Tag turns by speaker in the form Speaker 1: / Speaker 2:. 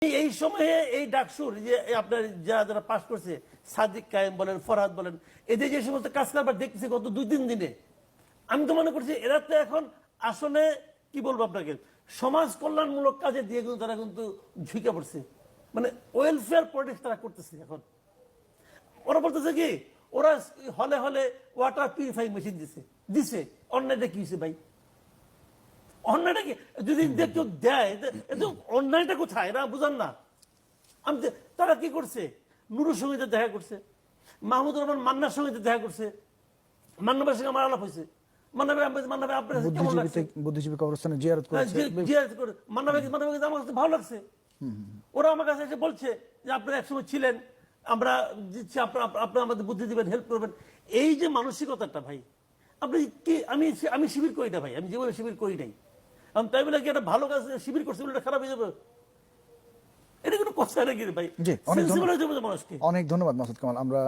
Speaker 1: এই সময়ে এই ডাকসুর যে আপনার যারা পাস করছে সাদিক কায়েম বলেন, ফরহাদ বলেন, এদের যে সমস্ত কাজ কারবার দেখতেছি গত 2-3 দিনে, আমি তো মনে করছি এরা তো এখন আসলে কি বলবো আপনাকে, সমাজ কল্যাণমূলক কাজে দিয়ে কিন্তু তারা কিন্তু ঝুঁকে পড়ছে, মানে ওয়েলফেয়ার পলিটিক্স তারা করতেছে এখন। ওরা বলতেছে কি, ওরা হলে হলে ওয়াটার পিউরিফাইং মেশিন দিছে অন্যায়টা কি হয়েছে ভাই? অন্যায়টা কি যদি কেউ দেয়, অন্যায়টা কোথায় এরা বুঝান না। আমি তারা কি করছে, নুরুর সঙ্গে দেখা করছে, মাহমুদুর রহমান মান্নার সঙ্গে দেখা করছে, মান্না ভাইয়ের সঙ্গে আমার আলাপ হয়েছে,
Speaker 2: বুদ্ধিজীবী কবরস্থানে জিয়ারত করেছে,
Speaker 1: মান্না ভাই আমার কাছে ভালো লাগছে। ওরা আমার কাছে এসে বলছে যে আপনারা একসময় ছিলেন, আমরা দিচ্ছি, আপনারা আমাদের বুদ্ধি দিবেন, হেল্প করবেন। এই যে মানসিকতাটা ভাই, আপনি কি, আমি শিবির করি না ভাই, আমি জীবনে শিবির করি নাই, তাই বলে কি একটা ভালো কাজ শিবির করছে বলে খারাপ হয়ে যাবে? এটা কোনো কথা নাকি ভাই?
Speaker 2: অনেক ধন্যবাদ মাসুদ কামাল। আমরা